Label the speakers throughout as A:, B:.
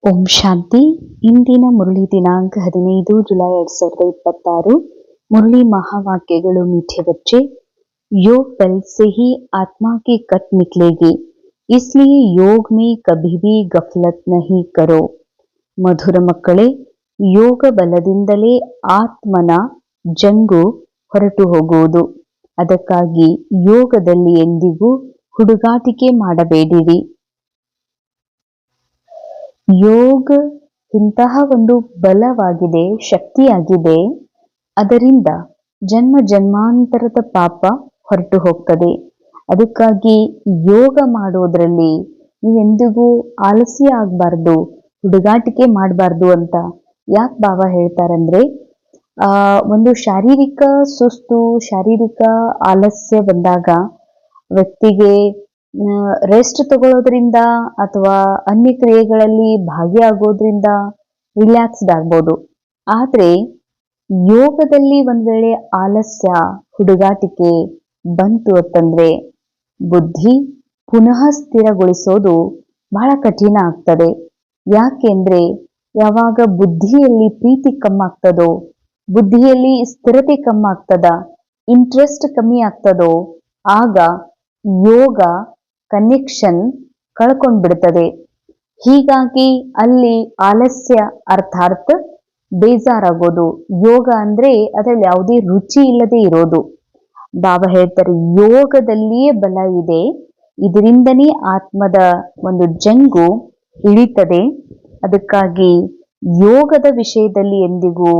A: ಓಂ ಶಾಂತಿ. ಇಂದಿನ ಮುರಳಿ ದಿನಾಂಕ 15 ಜುಲೈ 2026. मुरली महावाक्यಗಳು मीठे बच्चे, योग बल से ही आत्मा की कट निकलेगी, इसलिए योग में कभी भी गफलत नहीं करो. ಮಧುರ ಮಕ್ಕಳೇ, ಯೋಗ ಬಲದಿಂದಲೇ ಆತ್ಮನ ಜಂಗು ಹೊರಟು ಹೋಗುವುದು. ಅದಕ್ಕಾಗಿ ಯೋಗದಲ್ಲಿ ಎಂದಿಗೂ ಹುಡುಗಾಟಿಕೆ ಮಾಡಬೇಡಿರಿ. ಯೋಗ ಇಂತಹ ಒಂದು ಬಲವಾಗಿದೆ, ಶಕ್ತಿಯಾಗಿದೆ. ಅದರಿಂದ ಜನ್ಮ ಜನ್ಮಾಂತರದ ಪಾಪ ಹೊರಟು ಹೋಗ್ತದೆ. ಅದಕ್ಕಾಗಿ ಯೋಗ ಮಾಡೋದ್ರಲ್ಲಿ ನೀವೆಂದಿಗೂ ಆಲಸ್ಯ ಆಗಬಾರ್ದು, ಹುಡುಗಾಟಿಕೆ ಮಾಡಬಾರ್ದು ಅಂತ ಯಾಕೆ ಬಾಬಾ ಹೇಳ್ತಾರಂದ್ರೆ, ಒಂದು ಶಾರೀರಿಕ ಸುಸ್ತು, ಶಾರೀರಿಕ ಆಲಸ್ಯ ಬಂದಾಗ ವ್ಯಕ್ತಿಗೆ ರೆಸ್ಟ್ ತಗೊಳ್ಳೋದ್ರಿಂದ ಅಥವಾ ಅನ್ಯ ಕ್ರಿಯೆಗಳಲ್ಲಿ ಭಾಗಿಯಾಗೋದ್ರಿಂದ ರಿಲ್ಯಾಕ್ಸ್ಡ್ ಆಗ್ಬೋದು. ಆದ್ರೆ ಯೋಗದಲ್ಲಿ ಒಂದ್ ವೇಳೆ ಆಲಸ್ಯ, ಹುಡುಗಾಟಿಕೆ ಬಂತು ಅಂತಂದ್ರೆ ಬುದ್ಧಿ ಪುನಃ ಸ್ಥಿರಗೊಳಿಸೋದು ಬಹಳ ಕಠಿಣ ಆಗ್ತದೆ. ಯಾಕೆಂದ್ರೆ ಯಾವಾಗ ಬುದ್ಧಿಯಲ್ಲಿ ಪ್ರೀತಿ ಕಮ್ಮಾಗ್ತದೋ, ಬುದ್ಧಿಯಲ್ಲಿ ಸ್ಥಿರತೆ ಕಮ್ಮಾಗ್ತದ, ಇಂಟ್ರೆಸ್ಟ್ ಕಮ್ಮಿ ಆಗ್ತದೋ, ಆಗ ಯೋಗ ಕನೆಕ್ಷನ್ ಕಳ್ಕೊಂಡ್ಬಿಡ್ತದೆ. ಹೀಗಾಗಿ ಅಲ್ಲಿ ಆಲಸ್ಯ ಅರ್ಥಾತ್ ಬೇಜಾರಾಗೋದು. ಯೋಗ ಅಂದ್ರೆ ಅದರಲ್ಲಿ ಯಾವುದೇ ರುಚಿ ಇಲ್ಲದೆ ಇರೋದು. ಬಾಬಾ ಹೇಳ್ತಾರೆ, ಯೋಗದಲ್ಲಿಯೇ ಬಲ ಇದೆ, ಇದರಿಂದನೇ ಆತ್ಮದ ಒಂದು ಜಂಗು ಇಳಿತದೆ. ಅದಕ್ಕಾಗಿ ಯೋಗದ ವಿಷಯದಲ್ಲಿ ಎಂದಿಗೂ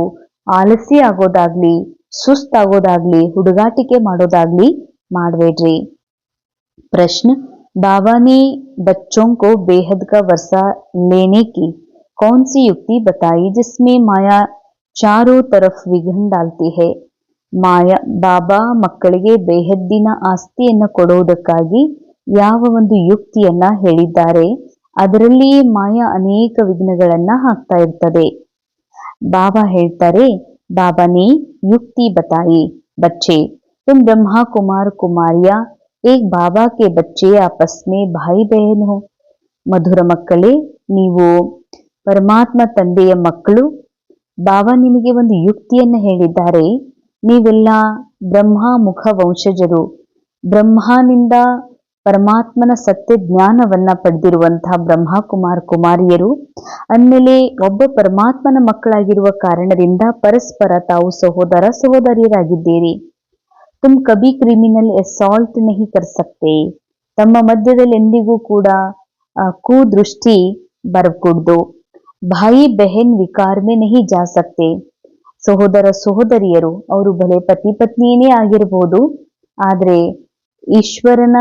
A: ಆಲಸ್ಯ ಆಗೋದಾಗ್ಲಿ, ಸುಸ್ತಾಗೋದಾಗ್ಲಿ, ಹುಡುಗಾಟಿಕೆ ಮಾಡೋದಾಗ್ಲಿ ಮಾಡಬೇಡ್ರಿ. प्रश्न, बाबा ने बच्चों को बेहद का वर्षा लेने की कौन सी युक्ति बताई जिसमें माया चारों तरफ विघ्न डालती है? ಮಾಯಾ ಬಾಬಾ ಮಕ್ಕಳಿಗೆ ಬೇಹದ್ದಿನ ಆಸ್ತಿಯನ್ನು ಕೊಡುವುದಕ್ಕಾಗಿ ಯಾವ ಒಂದು ಯುಕ್ತಿಯನ್ನ ಹೇಳಿದ್ದಾರೆ, ಅದರಲ್ಲಿಯೇ ಮಾಯಾ ಅನೇಕ ವಿಘ್ನಗಳನ್ನ ಹಾಕ್ತಾ ಇರ್ತದೆ. ಬಾಬಾ ಹೇಳ್ತಾರೆ, ಬಾಬಾನೇ ಯುಕ್ತಿ ಬತಾಯಿ ಬಚ್ಚೆ, तुम ब्रह्मा कुमार कुमारिया एक बाबा के बच्चे आपस में भाई बहन हो. ಮಧುರ ಮಕ್ಕಳೇ, ನೀವು ಪರಮಾತ್ಮ ತಂದೆಯ ಮಕ್ಕಳು. ಬಾಬಾ ನಿಮಗೆ ಒಂದು ಯುಕ್ತಿಯನ್ನು ಹೇಳಿದ್ದಾರೆ. ನೀವೆಲ್ಲ ಬ್ರಹ್ಮ ಮುಖ ವಂಶಜರು, ಬ್ರಹ್ಮನಿಂದ ಪರಮಾತ್ಮನ ಸತ್ಯ ಜ್ಞಾನವನ್ನ ಪಡೆದಿರುವಂತಹ ಬ್ರಹ್ಮ ಕುಮಾರ್ ಕುಮಾರಿಯರು. ಅಂದಮೇಲೆ ಒಬ್ಬ ಪರಮಾತ್ಮನ ಮಕ್ಕಳಾಗಿರುವ ಕಾರಣದಿಂದ ಪರಸ್ಪರ ತಾವು ಸಹೋದರ ಸಹೋದರಿಯರಾಗಿದ್ದೀರಿ. ತುಮ್ ಕಭಿ ಕ್ರಿಮಿನಲ್ ಅಸಾಲ್ಟ್ ನಹಿ ಕರ್ ಸಕ್ತೆ. ತಮ್ಮ ಮಧ್ಯದಲ್ಲಿ ಎಂದಿಗೂ ಕೂಡ ಕುದೃಷ್ಟಿ ಬರಕೂಡ್ದು. ಭಾಯಿ ಬೆಹನ್ ವಿಕಾರ ಮೇ ನಹಿ ಜಾ ಸಕ್ತೆ. ಸಹೋದರ ಸಹೋದರಿಯರು ಅವರು ಭಲೆ ಪತಿ ಪತ್ನಿಯೇ ಆಗಿರಬಹುದು, ಆದ್ರೆ ಈಶ್ವರನ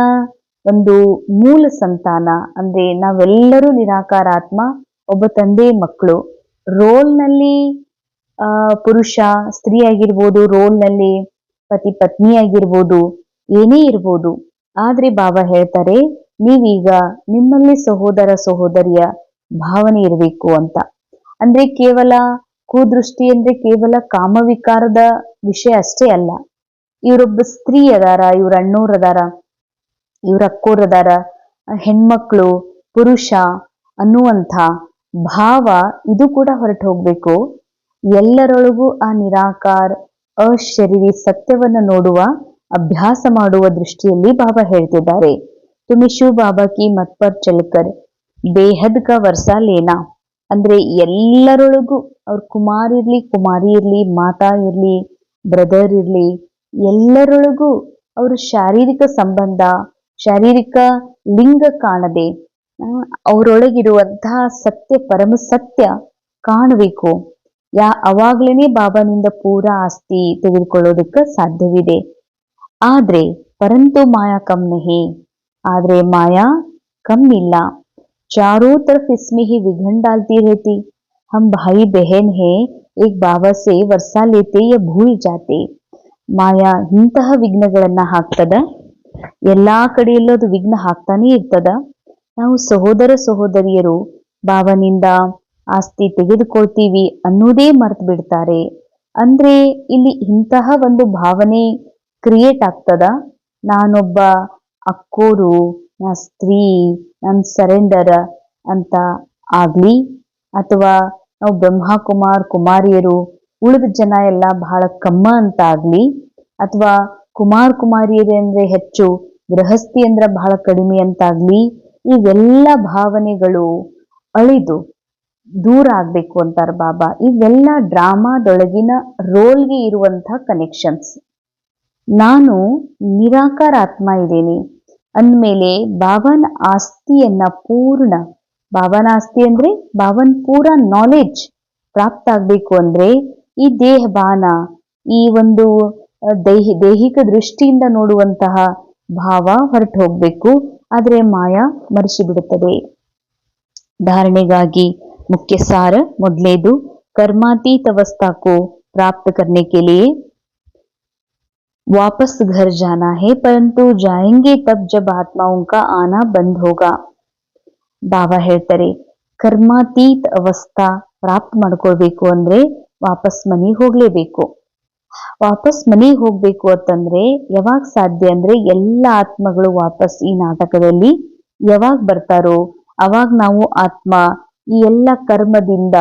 A: ಒಂದು ಮೂಲ ಸಂತಾನ ಅಂದ್ರೆ ನಾವೆಲ್ಲರೂ ನಿರಾಕಾರ ಆತ್ಮ, ಒಬ್ಬ ತಂದೆ ಮಕ್ಕಳು. ರೋಲ್ನಲ್ಲಿ ಪುರುಷ ಸ್ತ್ರೀ ಆಗಿರ್ಬೋದು, ರೋಲ್ನಲ್ಲಿ ಪತಿ ಪತ್ನಿ ಆಗಿರ್ಬೋದು, ಏನೇ ಇರ್ಬೋದು. ಆದ್ರೆ ಬಾಬಾ ಹೇಳ್ತಾರೆ, ನೀವೀಗ ನಿಮ್ಮಲ್ಲಿ ಸಹೋದರ ಸಹೋದರಿಯ ಭಾವನೆ ಇರಬೇಕು ಅಂತ. ಅಂದ್ರೆ ಕೇವಲ ಕುದೃಷ್ಟಿ ಅಂದ್ರೆ ಕೇವಲ ಕಾಮವಿಕಾರದ ವಿಷಯ ಅಷ್ಟೇ ಅಲ್ಲ. ಇವರೊಬ್ಬ ಸ್ತ್ರೀ ಅದಾರ, ಇವ್ರ ಅಣ್ಣೋರ್ ಅದಾರ, ಇವ್ರ ಅಕ್ಕೋರ್ ಅದಾರ, ಹೆಣ್ಮಕ್ಳು, ಪುರುಷ ಅನ್ನುವಂಥ ಭಾವ ಇದು ಕೂಡ ಹೊರಟು ಹೋಗ್ಬೇಕು. ಎಲ್ಲರೊಳಗೂ ಆ ನಿರಾಕಾರ ಅಶರೀರಿ ಸತ್ಯವನ್ನು ನೋಡುವ ಅಭ್ಯಾಸ ಮಾಡುವ ದೃಷ್ಟಿಯಲ್ಲಿ ಬಾಬಾ ಹೇಳ್ತಿದ್ದಾರೆ. ತುಮಿ ಶಿವ ಬಾಬಾ ಕಿ ಮತ್ ಪರ್ ಚಲ್ಕರ್ ಬೇಹದ್ ಕಾ ವರ್ಷ ಲೇನಾ. ಅಂದ್ರೆ ಎಲ್ಲರೊಳಗೂ ಅವ್ರ ಕುಮಾರ್ ಇರ್ಲಿ, ಕುಮಾರಿ ಇರ್ಲಿ, ಮಾತಾ ಇರ್ಲಿ, ಬ್ರದರ್ ಇರ್ಲಿ, ಎಲ್ಲರೊಳಗೂ ಅವ್ರ ಶಾರೀರಿಕ ಸಂಬಂಧ, ಶಾರೀರಿಕ ಲಿಂಗ ಕಾಣದೆ ಅವರೊಳಗಿರುವಂತಹ ಸತ್ಯ, ಪರಮ ಸತ್ಯ ಕಾಣಬೇಕು. ಅವಾಗ್ಲೇನೆ ಬಾಬಾನಿಂದ ಪೂರ ಆಸ್ತಿ ತೆಗೆದುಕೊಳ್ಳೋದಕ್ಕೆ ಸಾಧ್ಯವಿದೆ. ಆದ್ರೆ ಪರಂತು ಮಾಯಾ ಕಮ್ ನಹಿ, ಆದ್ರೆ ಮಾಯಾ ಕಮ್ ಇಲ್ಲ. ಚಾರೋ ತರಫ್ ಇಸ್ಮೆ ಹಿ ವಿಘ್ನ ಡಾಲ್ತಿ रहती. हम भाई बहन हैं, एक बाबा से वर्षा लेते या भूल जाते. ಮಾಯಾ ಇಂತಹ ವಿಘ್ನಗಳನ್ನ ಹಾಕ್ತದ. ಎಲ್ಲಾ ಕಡೆಯಲ್ಲೂ ಅದು ವಿಘ್ನ ಹಾಕ್ತಾನೆ ಇರ್ತದ. ನಾವು ಸಹೋದರ ಸಹೋದರಿಯರು ಬಾಬಾನಿಂದ ಆಸ್ತಿ ತೆಗೆದುಕೊಳ್ತೀವಿ ಅನ್ನೋದೇ ಮರ್ತು ಬಿಡ್ತಾರೆ. ಅಂದ್ರೆ ಇಲ್ಲಿ ಇಂತಹ ಒಂದು ಭಾವನೆ ಕ್ರಿಯೇಟ್ ಆಗ್ತದ. ನಾನೊಬ್ಬ ಅಕ್ಕೋರು, ನಾ ಸ್ತ್ರೀ, ನನ್ ಸರೆಂಡರ್ ಅಂತ ಆಗ್ಲಿ, ಅಥವಾ ನಾವು ಬ್ರಹ್ಮಕುಮಾರ್ ಕುಮಾರಿಯರು ಉಳಿದ ಜನ ಎಲ್ಲ ಬಹಳ ಕಮ್ಮ ಅಂತ ಆಗ್ಲಿ, ಅಥವಾ ಕುಮಾರಿಯರೇ ಅಂದ್ರೆ ಹೆಚ್ಚು, ಗೃಹಸ್ಥಿ ಅಂದ್ರೆ ಬಹಳ ಕಡಿಮೆ ಅಂತಾಗ್ಲಿ, ಇವೆಲ್ಲ ಭಾವನೆಗಳು ಅಳಿದು ದೂರ ಆಗ್ಬೇಕು ಅಂತಾರ ಬಾಬಾ. ಇವೆಲ್ಲ ಡ್ರಾಮಾದೊಳಗಿನ ರೋಲ್ಗೆ ಇರುವಂತಹ ಕನೆಕ್ಷನ್ಸ್. ನಾನು ನಿರಾಕಾರ ಆತ್ಮ ಇದ್ದೇನೆ ಅಂದಮೇಲೆ ಬಾಬಾನ ಆಸ್ತಿಯನ್ನ ಪೂರ್ಣ, ಬಾಬಾನ ಆಸ್ತಿ ಅಂದ್ರೆ ಬಾಬಾನ ಪೂರ ನಾಲೆಡ್ಜ್ ಪ್ರಾಪ್ತ ಆಗ್ಬೇಕು ಅಂದ್ರೆ ಈ ದೇಹ ಬಾನ, ಈ ಒಂದು ದೈಹಿಕ ದೃಷ್ಟಿಯಿಂದ ನೋಡುವಂತಹ ಭಾವ ಹೊರಟು ಹೋಗ್ಬೇಕು. ಆದ್ರೆ ಮಾಯಾ ಮರೆಸಿ ಬಿಡುತ್ತದೆ. धारणे मुख्य सार मोदलेदु कर्मातीत अवस्था को प्राप्त करने के लिए वापस घर जाना है, परंतु जाएंगे तब जब आत्माओं का आना बंद होगा. बाबा ಹೇಳ್ತಾರೆ ಕರ್ಮಾತೀತ ಅವಸ್ಥಾ ಪ್ರಾಪ್ತ ಮಾಡ್ಕೊಳ್ಬೇಕು ಅಂದ್ರೆ ವಾಪಸ್ ಮನೆಗೆ ಹೋಗ್ಲೇಬೇಕು. ವಾಪಸ್ ಮನೆಗೆ ಹೋಗ್ಬೇಕು ಅಂತಂದ್ರೆ ಯಾವಾಗ ಸಾಧ್ಯ ಅಂದ್ರೆ ಎಲ್ಲ ಆತ್ಮಗಳು ವಾಪಸ್ ಈ ನಾಟಕದಲ್ಲಿ ಯಾವಾಗ ಬರ್ತಾರೋ ಅವಾಗ ನಾವು ಆತ್ಮ ಈ ಎಲ್ಲ ಕರ್ಮದಿಂದ,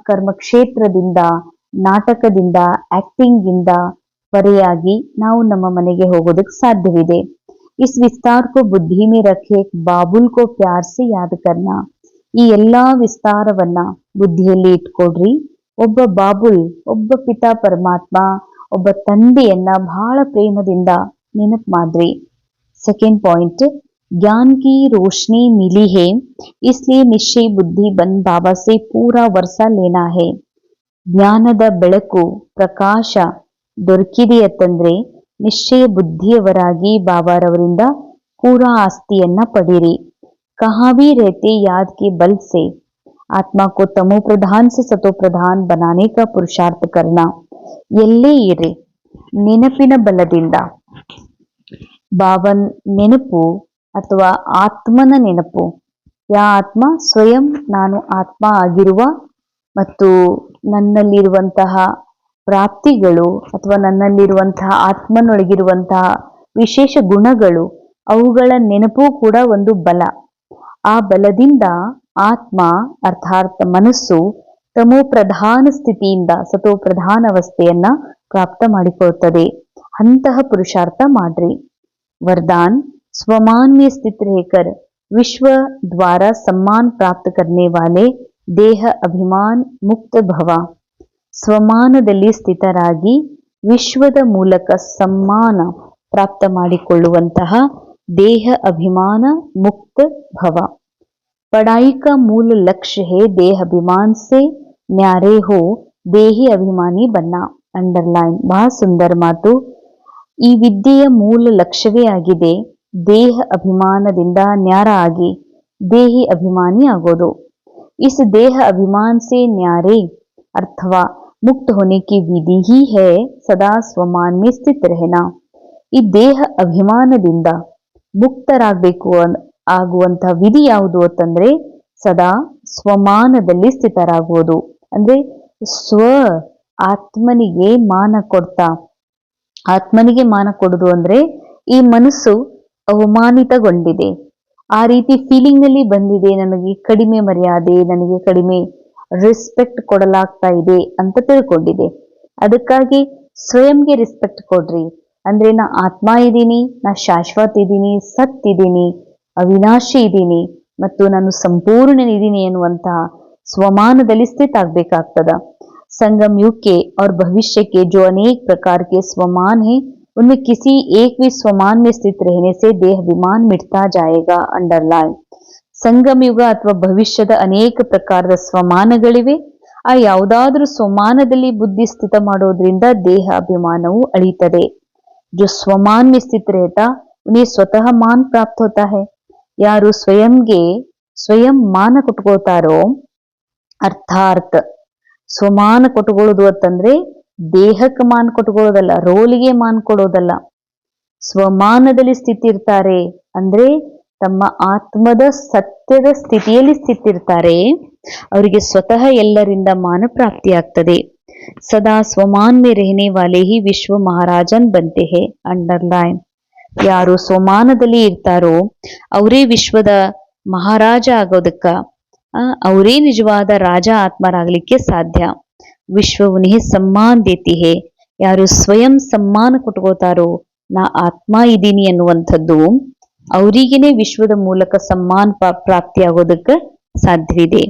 A: ಕರ್ಮ ಕ್ಷೇತ್ರದಿಂದ, ನಾಟಕದಿಂದ, ಆಕ್ಟಿಂಗ್ ಇಂದ ಪರೆಯಾಗಿ ನಾವು ನಮ್ಮ ಮನೆಗೆ ಹೋಗೋದಕ್ಕೆ ಸಾಧ್ಯವಿದೆ. इस विस्तार को बुद्धि में रखे एक बाबुल को प्यार से याद करना. ಈ ಎಲ್ಲಾ ವಿಸ್ತಾರವನ್ನ ಬುದ್ಧಿಯಲ್ಲಿ ಇಟ್ಕೊಡ್ರಿ. ಒಬ್ಬ ಬಾಬುಲ್, ಒಬ್ಬ ಪಿತಾ ಪರಮಾತ್ಮ, ಒಬ್ಬ ತಂದೆಯನ್ನ ಬಹಳ ಪ್ರೇಮದಿಂದ ನೆನಪು ಮಾಡ್ರಿ. ಸೆಕೆಂಡ್ ಪಾಯಿಂಟ್, ज्ञान की रोशनी मिली है इसलिए निश्चय बुद्धि बन बाबा से पूरा वर्षा लेना है. ಜ್ಞಾನದ ಬೆಳಕು ಪ್ರಕಾಶ ದೊರಕಿದೆ ಅಂತಂದ್ರೆ ನಿಶ್ಚಯ ಬುದ್ಧಿಯವರಾಗಿ ಬಾಬಾರವರಿಂದ ಪೂರಾ ಆಸ್ತಿಯನ್ನ ಪಡೀರಿ. कहाँ भी रहते याद के बल से आत्मा को तमो प्रधान से सतो प्रधान बनाने का पुरुषार्थ करना. ಎಲ್ಲೇ ಇರಿ ನೆನಪಿನ ಬಲದಿಂದ ಬಾಬನ್ ನೆನಪು ಅಥವಾ ಆತ್ಮನ ನೆನಪು. ಯಾ ಆತ್ಮ ಸ್ವಯಂ ನಾನು ಆತ್ಮ ಆಗಿರುವ ಮತ್ತು ನನ್ನಲ್ಲಿರುವಂತಹ ಪ್ರಾಪ್ತಿಗಳು ಅಥವಾ ನನ್ನಲ್ಲಿರುವಂತಹ ಆತ್ಮನೊಳಗಿರುವಂತಹ ವಿಶೇಷ ಗುಣಗಳು, ಅವುಗಳ ನೆನಪು ಕೂಡ ಒಂದು ಬಲ. ಆ ಬಲದಿಂದ ಆತ್ಮ ಅರ್ಥಾತ್ ಮನಸ್ಸು ತಮೋ ಪ್ರಧಾನ ಸ್ಥಿತಿಯಿಂದ ಸತೋ ಪ್ರಧಾನ ಅವಸ್ಥೆಯನ್ನ ಪ್ರಾಪ್ತ ಮಾಡಿಕೊಳ್ತದೆ. ಅಂತಹ ಪುರುಷಾರ್ಥ ಮಾಡ್ರಿ. वरदान, स्वमान में स्थित रहकर विश्व द्वारा सम्मान प्राप्त करने वाले देह अभिमान मुक्त भव. ಸ್ವಮಾನದಲ್ಲಿ ಸ್ಥಿತರಾಗಿ ವಿಶ್ವದ ಮೂಲಕ ಸಮ್ಮಾನ ಪ್ರಾಪ್ತ ಮಾಡಿಕೊಳ್ಳುವಂತಹ देह अभिमान मुक्त भव. पढ़ाई का मूल लक्ष्य है देह अभिमान से न्यारे हो देही अभिमानी बनना. अंडरलाइन, ಬಹಳ ಸುಂದರ ಮಾತು. ಈ ವಿದ್ಯೆಯ ಮೂಲ ಲಕ್ಷ್ಯವೇ ಆಗಿದೆ ದೇಹ ಅಭಿಮಾನದಿಂದ ನ್ಯಾರ ಆಗಿ ದೇಹಿ ಅಭಿಮಾನಿ ಆಗೋದು. इस देह अभिमान से न्यारे अथवा मुक्त होने की विधि ही है सदा स्वमान में स्थित रहना. ಈ ದೇಹ ಅಭಿಮಾನದಿಂದ ಮುಕ್ತರಾಗಬೇಕು ಆಗುವಂತಹ ವಿಧಿ ಯಾವುದು ಅಂತಂದ್ರೆ ಸದಾ ಸ್ವಮಾನದಲ್ಲಿ ಸ್ಥಿತರಾಗುವುದು. ಅಂದ್ರೆ ಸ್ವ ಆತ್ಮನಿಗೆ ಮಾನ ಕೊಡ್ತಾ, ಆತ್ಮನಿಗೆ ಮಾನ ಕೊಡುದು ಅಂದ್ರೆ ಈ ಮನಸ್ಸು ಅವಮಾನಿತಗೊಂಡಿದೆ, ಆ ರೀತಿ ಫೀಲಿಂಗ್ ನಲ್ಲಿ ಬಂದಿದೆ, ನನಗೆ ಕಡಿಮೆ ಮರ್ಯಾದೆ, ನನಗೆ ಕಡಿಮೆ ರೆಸ್ಪೆಕ್ಟ್ ಕೊಡಲಾಗ್ತಾ ಇದೆ ಅಂತ ತಿಳ್ಕೊಂಡಿದೆ. ಅದಕ್ಕಾಗಿ ಸ್ವಯಂಗೆ ರೆಸ್ಪೆಕ್ಟ್ ಕೊಡ್ರಿ. ಅಂದ್ರೆ ನಾ ಆತ್ಮ ಇದ್ದೀನಿ, ನಾ ಶಾಶ್ವತ ಇದ್ದೀನಿ, ಸತ್ ಇದ್ದೀನಿ, ಅವಿನಾಶಿ ಇದ್ದೀನಿ ಮತ್ತು ನಾನು ಸಂಪೂರ್ಣನಿದ್ದೀನಿ ಎನ್ನುವಂತಹ ಸ್ವಮಾನದಲ್ಲಿ ಸ್ಥಿತ ಆಗ್ಬೇಕಾಗ್ತದ. संगम युग के और भविष्य के जो अनेक प्रकार के स्वमान हैं उनमें किसी एक भी स्वमान में स्थित रहने से देह अभिमान मिटता जाएगा. अंडरलाइन, ಸಂಗಮ ಯುಗ ಅಥವಾ ಭವಿಷ್ಯದ ಅನೇಕ ಪ್ರಕಾರದ ಸ್ವಮಾನಗಳಿವೆ. ಆ ಯಾವುದಾದ್ರೂ ಸ್ವಮಾನದಲ್ಲಿ ಬುದ್ಧಿ ಸ್ಥಿತ ಮಾಡೋದ್ರಿಂದ ದೇಹ ಅಭಿಮಾನವು ಅಳಿತದೆ. जो स्वमान में स्थित रहता उन्हें स्वतः मान प्राप्त होता है. ಯಾರು ಸ್ವಯಂ ಮಾನ ಕೊಟ್ಕೋತಾರೋ, ಅರ್ಥಾತ್ ಸ್ವಮಾನ ಕೊಟ್ಕೊಳ್ಳೋದು ಅಂತಂದ್ರೆ ದೇಹಕ್ಕೆ ಮಾನ ಕೊಟ್ಕೊಳ್ಳೋದಲ್ಲ, ರೋಲಿಗೆ ಮಾನ ಕೊಡೋದಲ್ಲ. ಸ್ವಮಾನದಲ್ಲಿ ಸ್ಥಿತಿ ಇರ್ತಾರೆ ಅಂದ್ರೆ ತಮ್ಮ ಆತ್ಮದ ಸತ್ಯದ ಸ್ಥಿತಿಯಲ್ಲಿ ಸ್ಥಿತಿರ್ತಾರೆ. ಅವರಿಗೆ ಸ್ವತಃ ಎಲ್ಲರಿಂದ ಮಾನ ಪ್ರಾಪ್ತಿಯಾಗ್ತದೆ. ಸದಾ ಸ್ವಮಾನ್ ಮೇ ರಹನೆ ವಾಲೆ ಹಿ ವಿಶ್ವ ಮಹಾರಾಜನ್ ಬಂತೆ ಹೇ. ಅಂಡರ್ಲೈನ್, ಯಾರು ಸ್ವಮಾನದಲ್ಲಿ ಇರ್ತಾರೋ ಅವರೇ ವಿಶ್ವದ ಮಹಾರಾಜ ಆಗೋದಕ್ಕ ಅವರೇ ನಿಜವಾದ ರಾಜ ಆತ್ಮರಾಗಲಿಕ್ಕೆ ಸಾಧ್ಯ. ವಿಶ್ವ ಉನ್ಹೇ ಸಮ್ಮಾನ್ ದೇತಿ ಹೇ. ಯಾರು ಸ್ವಯಂ ಸಮ್ಮಾನ ಕೊಟ್ಕೋತಾರೋ ನಾ ಆತ್ಮ ಇದ್ದೀನಿ ಅನ್ನುವಂಥದ್ದು ಅವರಿಗೇನೆ ವಿಶ್ವದ ಮೂಲಕ ಸಮ್ಮಾನ ಪ್ರಾಪ್ತಿಯಾಗೋದಕ್ಕೆ ಸಾಧ್ಯವಿದೆ.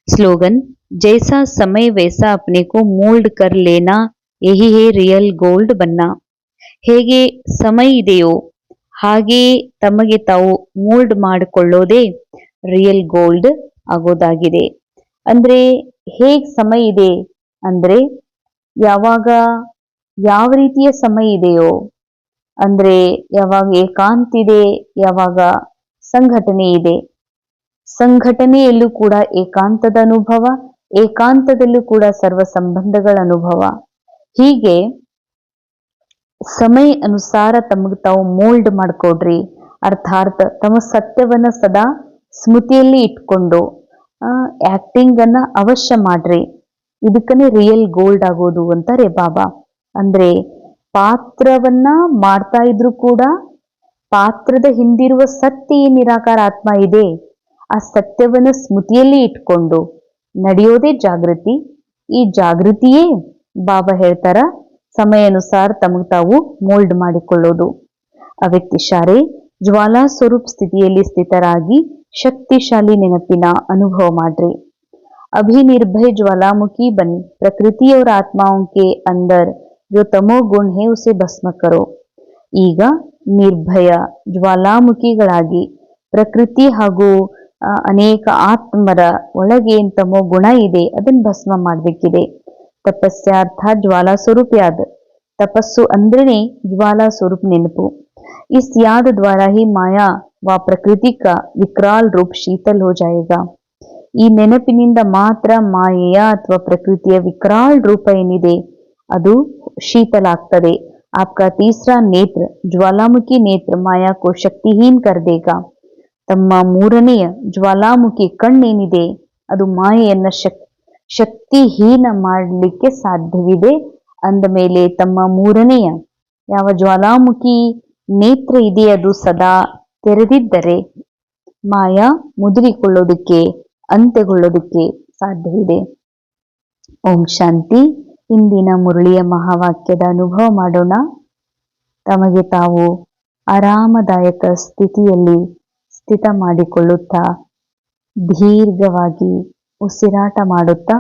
A: ಸ್ಲೋಗನ್ ಜೈಸಾ ಸಮಯ ವೈಸಾ ಅಪ್ನೆ ಕೋ ಮೋಲ್ಡ್ ಕರ್ ಲೇನಾ ಯಹಿ ಹೇ ರಿಯಲ್ ಗೋಲ್ಡ್ ಬನ್ನ. ಹೇಗೆ ಸಮಯ ಇದೆಯೋ ಹಾಗೆಯೇ ತಮಗೆ ತಾವು ಮೋಲ್ಡ್ ಮಾಡಿಕೊಳ್ಳೋದೇ ರಿಯಲ್ ಗೋಲ್ಡ್ ಆಗೋದಾಗಿದೆ. ಅಂದ್ರೆ ಹೇಗ್ ಸಮಯ ಇದೆ ಅಂದ್ರೆ ಯಾವಾಗ ಯಾವ ರೀತಿಯ ಸಮಯ ಇದೆಯೋ ಅಂದ್ರೆ ಯಾವಾಗ ಏಕಾಂತ ಇದೆ, ಯಾವಾಗ ಸಂಘಟನೆ ಇದೆ. ಸಂಘಟನೆಯಲ್ಲೂ ಕೂಡ ಏಕಾಂತದ ಅನುಭವ, ಏಕಾಂತದಲ್ಲೂ ಕೂಡ ಸರ್ವ ಸಂಬಂಧಗಳ ಅನುಭವ. ಹೀಗೆ ಸಮಯ ಅನುಸಾರ ತಮಗೆ ತಾವು ಮೋಲ್ಡ್ ಮಾಡ್ಕೊಡ್ರಿ. ಅರ್ಥಾತ್ ತಮ್ಮ ಸತ್ಯವನ್ನ ಸದಾ ಸ್ಮೃತಿಯಲ್ಲಿ ಇಟ್ಕೊಂಡು ಆಕ್ಟಿಂಗ್ ಅನ್ನ ಅವಶ್ಯ ಮಾಡ್ರಿ. ಇದಕ್ಕನೇ ರಿಯಲ್ ಗೋಲ್ಡ್ ಆಗೋದು ಅಂತಾರೆ ಬಾಬಾ. ಅಂದ್ರೆ ಪಾತ್ರವನ್ನ ಮಾಡ್ತಾ ಇದ್ರು ಕೂಡ ಪಾತ್ರದ ಹಿಂದಿರುವ ಸತ್ಯ ನಿರಾಕಾರ ಆತ್ಮ ಇದೆ, ಆ ಸತ್ಯವನ್ನ ಸ್ಮೃತಿಯಲ್ಲಿ ಇಟ್ಕೊಂಡು ನಡೆಯೋದೇ ಜಾಗೃತಿ. ಈ ಜಾಗೃತಿಯೇ ಬಾಬಾ ಹೇಳ್ತಾರ ಸಮಯ ಅನುಸಾರ ತಮಗೆ ತಾವು ಮೋಲ್ಡ್ ಮಾಡಿಕೊಳ್ಳೋದು. ಅವ್ಯಕ್ತಿಶಾರೆ ಜ್ವಾಲಾ ಸ್ವರೂಪ್ ಸ್ಥಿತಿಯಲ್ಲಿ ಸ್ಥಿತರಾಗಿ ಶಕ್ತಿಶಾಲಿ ನೆನಪಿನ ಅನುಭವ ಮಾಡ್ರಿ. अभी निर्भय ज्वालामुखी बन प्रकृति और आत्माओं के अंदर जो तमोगुण है उसे भस्म करो. ಈಗ ನಿರ್ಭಯ ಜ್ವಾಲಾಮುಖಿಗಳಾಗಿ ಪ್ರಕೃತಿ ಹಾಗೂ ಅನೇಕ ಆತ್ಮರ ಒಳಗೆ ಏನ್ ತಮೋ ಗುಣ ಇದೆ ಅದನ್ನ ಭಸ್ಮ ಮಾಡ್ಬೇಕಿದೆ. ತಪಸ್ಯ ಅರ್ಥಾತ್ ಜ್ವಾಲಾ ಸ್ವರೂಪ ಯಾದ್. ತಪಸ್ಸು ಅಂದ್ರೇನೆ ಜ್ವಾಲಾ ಸ್ವರೂಪ ನೆನಪು. इस याद द्वारा ही माया व प्रकृति का विकराल रूप शीतल हो जाएगा. ಈ ನೆನಪಿನಿಂದ ಮಾತ್ರ ಮಾಯೆಯ ಅಥವಾ ಪ್ರಕೃತಿಯ ವಿಕರಾಲ್ ರೂಪ ಏನಿದೆ ಅದು ಶೀತಲ ಆಗ್ತದೆ. आपका तीसरा नेत्र ज्वालामुखी नेत्र माया को शक्तिहीन कर देगा. ತಮ್ಮ ಮೂರನೆಯ ಜ್ವಾಲಾಮುಖಿ ಕಣ್ಣೇನಿದೆ ಅದು ಮಾಯೆಯನ್ನ ಶಕ್ತಿಹೀನ ಮಾಡಲಿಕ್ಕೆ ಸಾಧ್ಯವಿದೆ. ಅಂದ ಮೇಲೆ ತಮ್ಮ ಮೂರನೆಯ ಯಾವ ಜ್ವಾಲಾಮುಖಿ ನೇತ್ರ ಇದೆ ಅದು ಸದಾ ತೆರೆದಿದ್ದರೆ ಮಾಯಾ ಮುದುರಿಕೊಳ್ಳೋದಕ್ಕೆ ಅಂತ್ಯಗೊಳ್ಳೋದಕ್ಕೆ ಸಾಧ್ಯವಿದೆ. ಓಂ ಶಾಂತಿ. ಇಂದಿನ ಮುರಳಿಯ ಮಹಾವಾಕ್ಯದ ಅನುಭವ ಮಾಡೋಣ. ತಮಗೆ ತಾವು ಆರಾಮದಾಯಕ ಸ್ಥಿತಿಯಲ್ಲಿ ಸ್ಥಿತ ಮಾಡಿಕೊಳ್ಳುತ್ತಾ ದೀರ್ಘವಾಗಿ ಉಸಿರಾಟ ಮಾಡುತ್ತಾ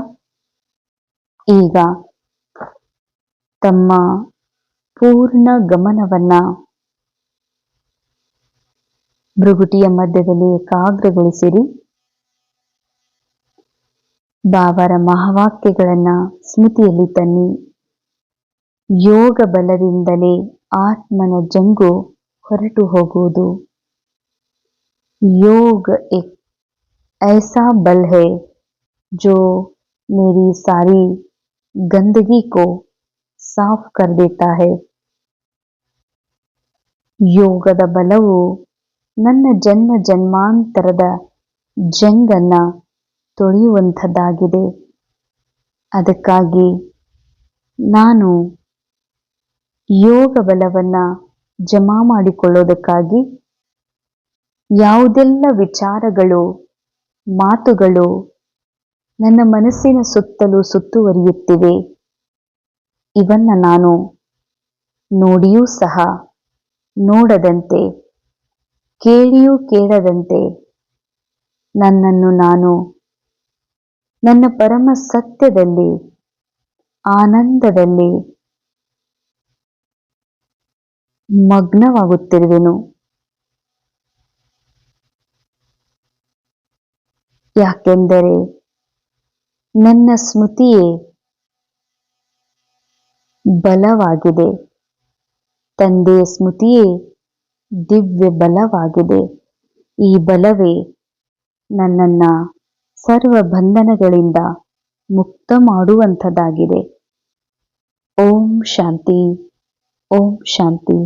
A: ಈಗ ತಮ್ಮ ಪೂರ್ಣ ಗಮನವನ್ನ ಭೃಗುಟಿಯ ಮಧ್ಯದಲ್ಲಿ ಏಕಾಗ್ರಗೊಳಿಸಿರಿ. ಬಾಬರ ಮಹಾವಾಕ್ಯಗಳನ್ನ ಸ್ಮೃತಿಯಲ್ಲಿ ತನ್ನಿ. ಯೋಗ ಬಲದಿಂದಲೇ ಆತ್ಮನ ಜಂಗು ಹೊರಟು ಹೋಗುವುದು. योग एक ऐसा बल है जो मेरी सारी गंदगी को साफ कर देता है. ಯೋಗದ ಬಲವು ನನ್ನ ಜನ್ಮ ಜನ್ಮಾಂತರದ ಜಂಗನ್ನ ತೊಳೆಯುವಂಥದ್ದಾಗಿದೆ. ಅದಕ್ಕಾಗಿ ನಾನು ಯೋಗ ಬಲವನ್ನ ಜಮಾ ಮಾಡಿಕೊಳ್ಳೋದಕ್ಕಾಗಿ ಯಾವುದೆಲ್ಲ ವಿಚಾರಗಳು ಮಾತುಗಳು ನನ್ನ ಮನಸ್ಸಿನ ಸುತ್ತಲೂ ಸುತ್ತುವರಿಯುತ್ತಿವೆ ಇವನ್ನ ನಾನು ನೋಡಿಯೂ ಸಹ ನೋಡದಂತೆ, ಕೇಳಿಯೂ ಕೇಳದಂತೆ ನನ್ನನ್ನು ನಾನು ನನ್ನ ಪರಮ ಸತ್ಯದಲ್ಲಿ ಆನಂದದಲ್ಲಿ ಮಗ್ನವಾಗುತ್ತಿರುವೆನು. ಯಾಕೆಂದರೆ ನನ್ನ ಸ್ಮೃತಿಯೇ ಬಲವಾಗಿದೆ. ತಂದೆಯ ಸ್ಮೃತಿಯೇ ದಿವ್ಯ ಬಲವಾಗಿದೆ. ಈ ಬಲವೇ ನನ್ನನ್ನ ಸರ್ವ ಬಂಧನಗಳಿಂದ ಮುಕ್ತ ಮಾಡುವಂಥದ್ದಾಗಿದೆ. ಓಂ ಶಾಂತಿ. ಓಂ ಶಾಂತಿ.